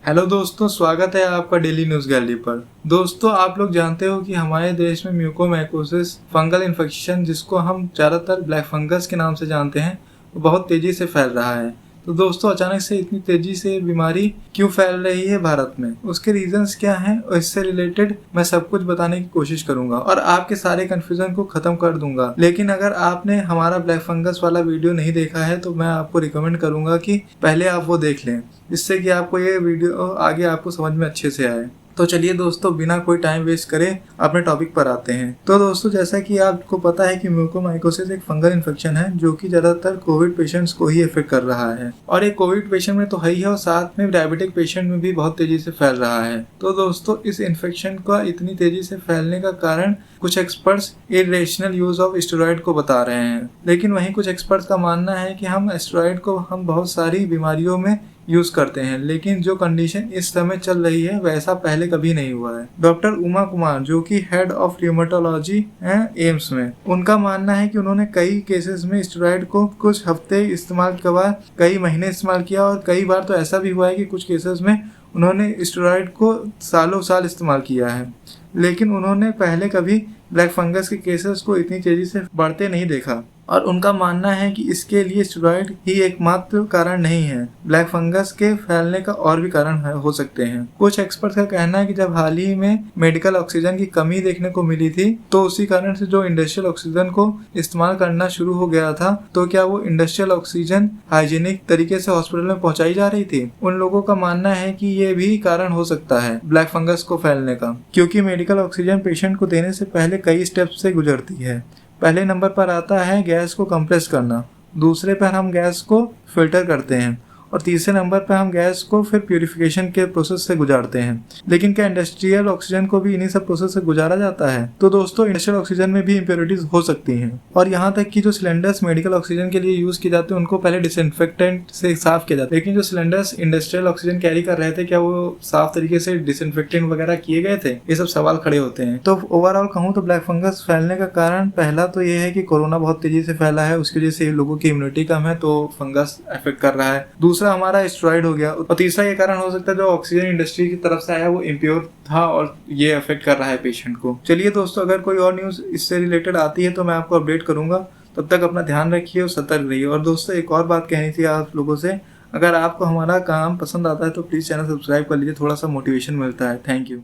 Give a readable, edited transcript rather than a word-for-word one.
Hello दोस्तों, स्वागत है आपका डेली न्यूज़ गैलरी पर। दोस्तों, आप लोग जानते हो कि हमारे देश में म्यूकोमाइकोसिस फंगल इन्फेक्शन, जिसको हम ज़्यादातर ब्लैक फंगस के नाम से जानते हैं, वो बहुत तेज़ी से फैल रहा है। तो दोस्तों, अचानक से इतनी तेज़ी से बीमारी क्यों फैल रही है भारत में, उसके रीजंस क्या हैं और इससे रिलेटेड मैं सब कुछ बताने की कोशिश करूंगा और आपके सारे कन्फ्यूजन को खत्म कर दूंगा। लेकिन अगर आपने हमारा ब्लैक फंगस वाला वीडियो नहीं देखा है तो मैं आपको रिकमेंड करूंगा कि पहले आप वो देख लें, जिससे कि आपको ये वीडियो आगे आपको समझ में अच्छे से आए। तो चलिए दोस्तों, बिना कोई टाइम वेस्ट करे अपने टॉपिक पर आते हैं। तो दोस्तों, जैसा कि आपको पता है कि म्यूकोमाइकोसिस एक फंगल इन्फेक्शन है जो कि ज़्यादातर कोविड पेशेंट्स को ही अफेक्ट कर रहा है, और एक कोविड पेशेंट में तो है ही है और साथ में डायबिटिक पेशेंट में भी बहुत तेज़ी से फैल रहा है। तो दोस्तों, इस इन्फेक्शन का इतनी तेज़ी से फैलने का कारण कुछ experts irrational use of steroid को बता रहे हैं, लेकिन वहीं कुछ एक्सपर्ट्स का मानना है कि हम स्टेरॉइड को हम बहुत सारी बीमारियों में यूज करते हैं, लेकिन जो कंडीशन इस समय चल रही है वैसा पहले कभी नहीं हुआ है। डॉक्टर उमा कुमार, जो कि हेड ऑफ र्यूमेटोलॉजी हैं एम्स में, उनका मानना है कि उन्होंने कई केसेस में स्टेरॉइड को कुछ हफ्ते इस्तेमाल के बाद कई महीने इस्तेमाल किया, और कई बार तो ऐसा भी हुआ है कि कुछ केसेस में उन्होंने स्टेरॉइड को सालों साल इस्तेमाल किया है, लेकिन उन्होंने पहले कभी ब्लैक फंगस के केसेस को इतनी तेजी से बढ़ते नहीं देखा। और उनका मानना है कि इसके लिए स्टेरॉइड ही एकमात्र कारण नहीं है, ब्लैक फंगस के फैलने का और भी कारण हो सकते हैं। कुछ एक्सपर्ट्स का कहना है कि जब हाल ही में मेडिकल ऑक्सीजन की कमी देखने को मिली थी, तो उसी कारण से जो इंडस्ट्रियल ऑक्सीजन को इस्तेमाल करना शुरू हो गया था, तो क्या वो इंडस्ट्रियल ऑक्सीजन हाइजीनिक तरीके से हॉस्पिटल में पहुंचाई जा रही थी? उन लोगों का मानना है कि ये भी कारण हो सकता है ब्लैक फंगस को फैलने का, क्योंकि मेडिकल ऑक्सीजन पेशेंट को देने से पहले कई स्टेप्स से गुजरती है। पहले नंबर पर आता है गैस को कंप्रेस करना, दूसरे पर हम गैस को फिल्टर करते हैं, और तीसरे नंबर पर हम गैस को फिर प्यूरिफिकेशन के प्रोसेस से गुजारते हैं। लेकिन क्या इंडस्ट्रियल ऑक्सीजन को भी इन्हीं सब प्रोसेस से गुजारा जाता है? तो दोस्तों, इंडस्ट्रियल ऑक्सीजन में भी इम्प्योरिटीज हो सकती हैं, और यहाँ तक कि जो सिलेंडर्स मेडिकल ऑक्सीजन के लिए यूज किए जाते हैं उनको पहले डिसइंफेक्टेंट से साफ किया जाता है, लेकिन जो सिलेंडर्स इंडस्ट्रियल ऑक्सीजन कैरी कर रहे थे, क्या वो साफ तरीके से डिसइंफेक्टेंट वगैरह किए गए थे? ये सब सवाल खड़े होते हैं। तो ओवरऑल कहूँ तो ब्लैक फंगस फैलने का कारण पहला तो ये है कि कोरोना बहुत तेजी से फैला है, उसकी वजह से लोगों की इम्यूनिटी कम है, तो फंगस अफेक्ट कर रहा है। दूसरा हमारा स्टेरॉइड हो गया, और तीसरा ये कारण हो सकता है जो ऑक्सीजन इंडस्ट्री की तरफ से आया वो इम्प्योर था और ये अफेक्ट कर रहा है पेशेंट को। चलिए दोस्तों, अगर कोई और न्यूज़ इससे रिलेटेड आती है तो मैं आपको अपडेट करूंगा। तब तक अपना ध्यान रखिए और सतर्क रहिए। और दोस्तों, एक और बात कहनी थी आप लोगों से, अगर आपको हमारा काम पसंद आता है तो प्लीज़ चैनल सब्सक्राइब कर लीजिए, थोड़ा सा मोटिवेशन मिलता है। Thank you.